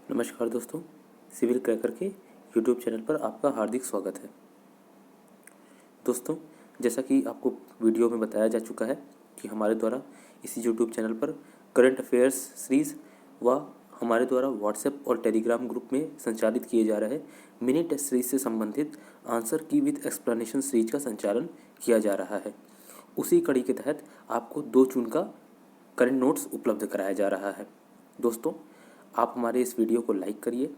नमस्कार दोस्तों, civil cracker के यूट्यूब चैनल पर आपका हार्दिक स्वागत है। दोस्तों, जैसा कि आपको वीडियो में बताया जा चुका है कि हमारे द्वारा इस यूट्यूब चैनल पर करंट अफेयर्स सीरीज़ व हमारे द्वारा व्हाट्सएप और टेलीग्राम ग्रुप में संचालित किए जा रहे मिनी टेस्ट सीरीज से संबंधित आंसर की विद एक्सप्लेनेशन सीरीज का संचालन किया जा रहा है। उसी कड़ी के तहत आपको 2 जून का करंट नोट्स उपलब्ध कराया जा रहा है। दोस्तों, आप हमारे इस वीडियो को लाइक करिए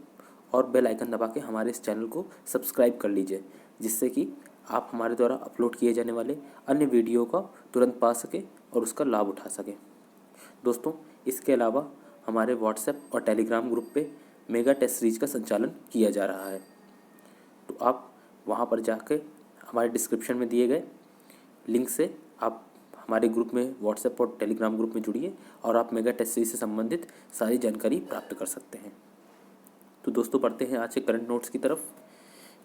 और बेल आइकन दबा के हमारे इस चैनल को सब्सक्राइब कर लीजिए, जिससे कि आप हमारे द्वारा अपलोड किए जाने वाले अन्य वीडियो का तुरंत पा सकें और उसका लाभ उठा सकें। दोस्तों, इसके अलावा हमारे व्हाट्सएप और टेलीग्राम ग्रुप पे मेगा टेस्ट सीरीज का संचालन किया जा रहा है, तो आप वहाँ पर जाके हमारे डिस्क्रिप्शन में दिए गए लिंक से आप हमारे ग्रुप में व्हाट्सएप और टेलीग्राम ग्रुप में जुड़िए और आप मेगा टेस्ट सीरीज से संबंधित सारी जानकारी प्राप्त कर सकते हैं। तो दोस्तों, बढ़ते हैं आज के करंट नोट्स की तरफ।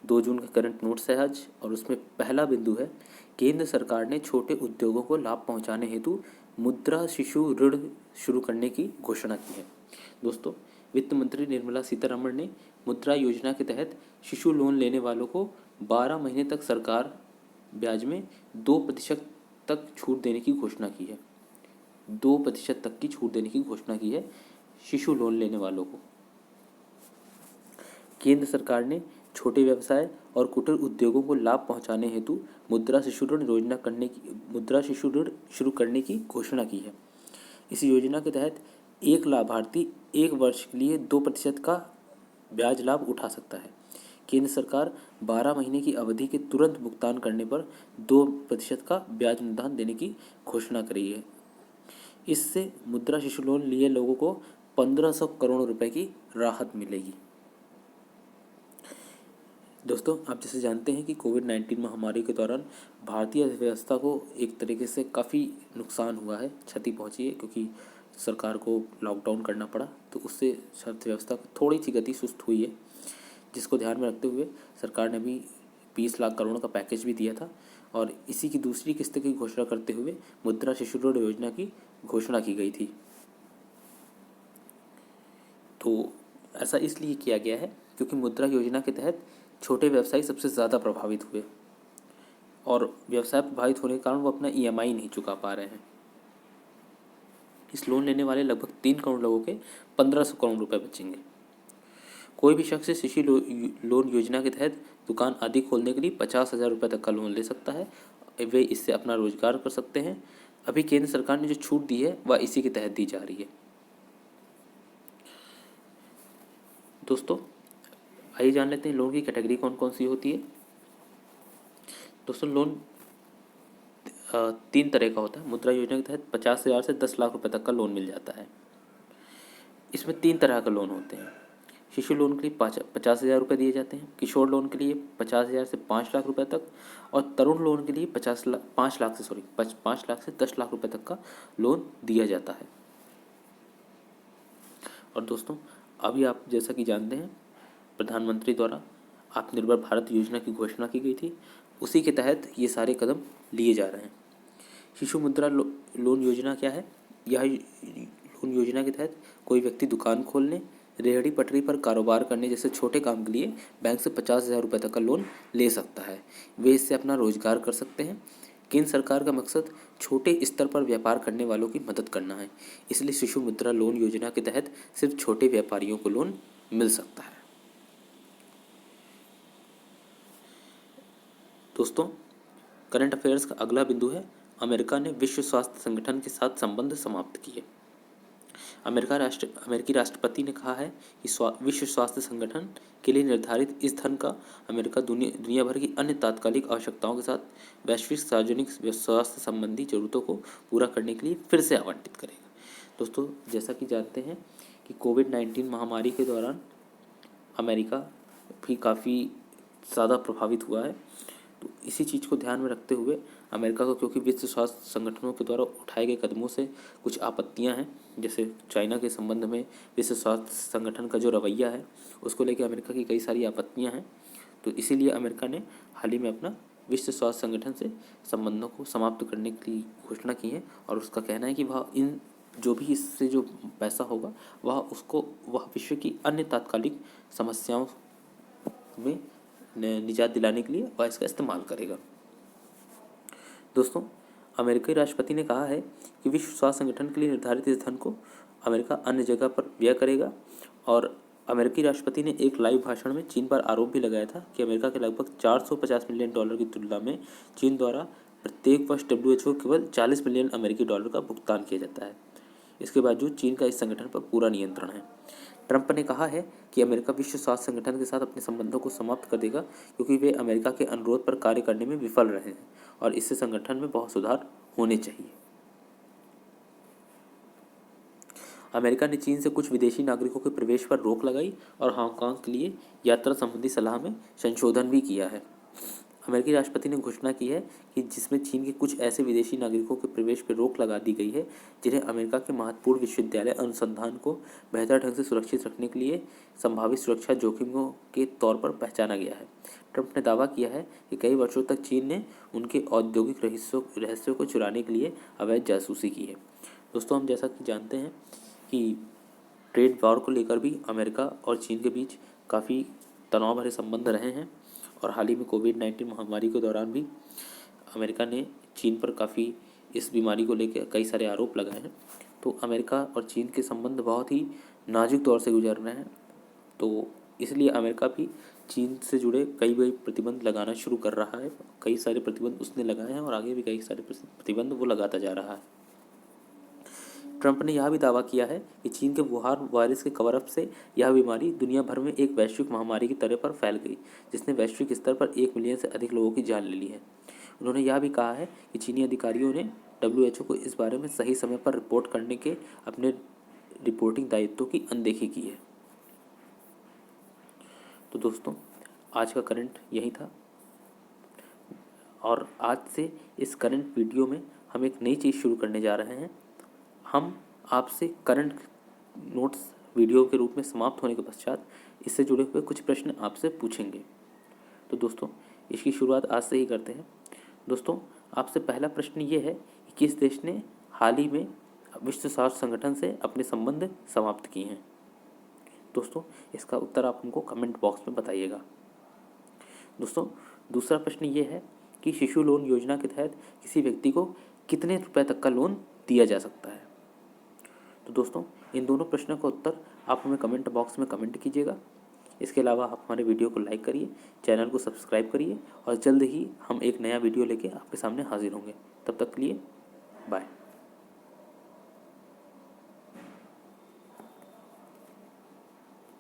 2 जून का करंट नोट्स है आज, और उसमें पहला बिंदु है, केंद्र सरकार ने छोटे उद्योगों को लाभ पहुंचाने हेतु मुद्रा शिशु ऋण शुरू करने की घोषणा की है। दोस्तों, वित्त मंत्री निर्मला सीतारमण ने मुद्रा योजना के तहत शिशु लोन लेने वालों को 12 महीने तक सरकार ब्याज में 2% तक छूट देने की घोषणा की है। 2% तक की छूट देने की घोषणा की है शिशु लोन लेने वालों को। केंद्र सरकार ने छोटे व्यवसाय और कुटीर उद्योगों को लाभ पहुंचाने हेतु मुद्रा शिशु ऋण शुरू करने की घोषणा की है। इस योजना के तहत एक लाभार्थी 1 वर्ष के लिए 2% का ब्याज लाभ उठा सकता है। केंद्र सरकार 12 महीने की अवधि के तुरंत भुगतान करने पर 2% का ब्याज अनुदान देने की घोषणा करी है। इससे मुद्रा शिशु लोन लिए लोगों को 1500 करोड़ रुपए की राहत मिलेगी। दोस्तों, आप जैसे जानते हैं कि कोविड-19 महामारी के दौरान भारतीय अर्थव्यवस्था को एक तरीके से काफ़ी नुकसान हुआ है, क्षति पहुंची है, क्योंकि सरकार को लॉकडाउन करना पड़ा, तो उससे अर्थव्यवस्था को थोड़ी सी गति सुस्त हुई है, जिसको ध्यान में रखते हुए सरकार ने अभी 20 लाख करोड़ का पैकेज भी दिया था, और इसी की दूसरी किस्त की घोषणा करते हुए मुद्रा शिशु ऋण योजना की घोषणा की गई थी। तो ऐसा इसलिए किया गया है क्योंकि मुद्रा योजना के तहत छोटे व्यवसायी सबसे ज़्यादा प्रभावित हुए, और व्यवसाय प्रभावित होने के कारण वो अपना EMI नहीं चुका पा रहे हैं। इस लोन लेने वाले लगभग 3 करोड़ लोगों के 1500 करोड़ रुपए बचेंगे। कोई भी शख्स शिशु लोन योजना के तहत दुकान आदि खोलने के लिए 50,000 रुपये तक का लोन ले सकता है। वे इससे अपना रोजगार कर सकते हैं। अभी केंद्र सरकार ने जो छूट दी है वह इसी के तहत दी जा रही है। दोस्तों, आइए जान लेते हैं लोन की कैटेगरी कौन कौन सी होती है। दोस्तों, लोन 3 तरह का होता है। मुद्रा योजना के तहत 50,000 से 10 लाख रुपए तक का लोन मिल जाता है। इसमें 3 तरह का लोन होते हैं। शिशु लोन के लिए 50,000 रुपये दिए जाते हैं, किशोर लोन के लिए 50,000 से 5 लाख रुपए तक, और तरुण लोन के लिए 5 लाख से 10 लाख रुपए तक का लोन दिया जाता है। और दोस्तों, अभी आप जैसा कि जानते हैं, प्रधानमंत्री द्वारा आत्मनिर्भर भारत योजना की घोषणा की गई थी। उसी के तहत ये सारे कदम लिए जा रहे हैं। शिशु मुद्रा लोन योजना क्या है? यह लोन योजना के तहत कोई व्यक्ति दुकान खोलने, रेहड़ी पटरी पर कारोबार करने जैसे छोटे काम के लिए बैंक से 50,000 रुपये तक का लोन ले सकता है। वे इससे अपना रोजगार कर सकते हैं। केंद्र सरकार का मकसद छोटे स्तर पर व्यापार करने वालों की मदद करना है, इसलिए शिशु मुद्रा लोन योजना के तहत सिर्फ छोटे व्यापारियों को लोन मिल सकता है। दोस्तों, करंट अफेयर्स का अगला बिंदु है, अमेरिका ने विश्व स्वास्थ्य संगठन के साथ संबंध समाप्त किए। अमेरिकी राष्ट्रपति ने कहा है कि विश्व स्वास्थ्य संगठन के लिए निर्धारित इस धन का अमेरिका दुनिया भर की अन्य तात्कालिक आवश्यकताओं के साथ वैश्विक सार्वजनिक स्वास्थ्य संबंधी जरूरतों को पूरा करने के लिए फिर से आवंटित करेगा। दोस्तों, जैसा कि जानते हैं कि कोविड-19 महामारी के दौरान अमेरिका भी काफ़ी ज़्यादा प्रभावित हुआ है, तो इसी चीज़ को ध्यान में रखते हुए अमेरिका को, क्योंकि विश्व स्वास्थ्य संगठनों के द्वारा उठाए गए कदमों से कुछ आपत्तियां हैं, जैसे चाइना के संबंध में विश्व स्वास्थ्य संगठन का जो रवैया है उसको लेकर अमेरिका की कई सारी आपत्तियां हैं, तो इसीलिए अमेरिका ने हाल ही में अपना विश्व स्वास्थ्य संगठन से संबंधों को समाप्त करने की घोषणा की है, और उसका कहना है कि वह इन जो भी इससे जो पैसा होगा वह विश्व की अन्य तात्कालिक समस्याओं में निजात दिलाने के लिए वह इसका इस्तेमाल करेगा। दोस्तों, अमेरिकी राष्ट्रपति ने कहा है कि विश्व स्वास्थ्य संगठन के लिए निर्धारित इस धन को अमेरिका अन्य जगह पर व्यय करेगा। और अमेरिकी राष्ट्रपति ने एक लाइव भाषण में चीन पर आरोप भी लगाया था कि अमेरिका के लगभग 450 मिलियन डॉलर की तुलना में चीन द्वारा प्रत्येक वर्ष WHO केवल 40 मिलियन अमेरिकी डॉलर का भुगतान किया जाता है। इसके बावजूद चीन का इस संगठन पर पूरा नियंत्रण है। ट्रंप ने कहा है कि अमेरिका विश्व स्वास्थ्य संगठन के साथ अपने संबंधों को समाप्त कर देगा क्योंकि वे अमेरिका के अनुरोध पर कार्य करने में विफल रहे हैं और इससे संगठन में बहुत सुधार होने चाहिए। अमेरिका ने चीन से कुछ विदेशी नागरिकों के प्रवेश पर रोक लगाई और हांगकांग के लिए यात्रा संबंधी सलाह में संशोधन भी किया है। अमेरिकी राष्ट्रपति ने घोषणा की है कि जिसमें चीन के कुछ ऐसे विदेशी नागरिकों के प्रवेश पर रोक लगा दी गई है जिन्हें अमेरिका के महत्वपूर्ण विश्वविद्यालय अनुसंधान को बेहतर ढंग से सुरक्षित रखने के लिए संभावित सुरक्षा जोखिमों के तौर पर पहचाना गया है। ट्रंप ने दावा किया है कि कई वर्षों तक चीन ने उनके औद्योगिक रहस्यों को चुराने के लिए अवैध जासूसी की है। दोस्तों, हम जैसा कि जानते हैं कि ट्रेड वॉर को लेकर भी अमेरिका और चीन के बीच काफ़ी तनाव भरे संबंध रहे हैं और हाल ही में कोविड-19 महामारी के दौरान भी अमेरिका ने चीन पर काफ़ी इस बीमारी को लेकर कई सारे आरोप लगाए हैं। तो अमेरिका और चीन के संबंध बहुत ही नाजुक दौर से गुजर रहे हैं, तो इसलिए अमेरिका भी चीन से जुड़े कई प्रतिबंध लगाना शुरू कर रहा है। कई सारे प्रतिबंध उसने लगाए हैं और आगे भी कई सारे प्रतिबंध वो लगाता जा रहा है। ट्रंप ने यह भी दावा किया है कि चीन के वुहान वायरस के कवर अप से यह बीमारी दुनिया भर में एक वैश्विक महामारी की तरह पर फैल गई, जिसने वैश्विक स्तर पर 1 मिलियन से अधिक लोगों की जान ले ली है। उन्होंने यह भी कहा है कि चीनी अधिकारियों ने WHO को इस बारे में सही समय पर रिपोर्ट करने के अपने रिपोर्टिंग दायित्वों की अनदेखी की है। तो दोस्तों, आज का करंट यही था और आज से इस करंट वीडियो में हम एक नई चीज़ शुरू करने जा रहे हैं। हम आपसे करंट नोट्स वीडियो के रूप में समाप्त होने के पश्चात इससे जुड़े हुए कुछ प्रश्न आपसे पूछेंगे। तो दोस्तों, इसकी शुरुआत आज से ही करते हैं। दोस्तों, आपसे पहला प्रश्न ये है कि किस देश ने हाल ही में विश्व स्वास्थ्य संगठन से अपने संबंध समाप्त किए हैं। दोस्तों, इसका उत्तर आप हमको कमेंट बॉक्स में बताइएगा। दोस्तों, दूसरा प्रश्न ये है कि शिशु लोन योजना के तहत किसी व्यक्ति को कितने रुपए तक का लोन दिया जा सकता है। तो दोस्तों, इन दोनों प्रश्नों का उत्तर आप हमें कमेंट बॉक्स में कमेंट कीजिएगा। इसके अलावा आप हमारे वीडियो को लाइक करिए, चैनल को सब्सक्राइब करिए और जल्द ही हम एक नया वीडियो लेके आपके सामने हाजिर होंगे। तब तक के लिए बाय।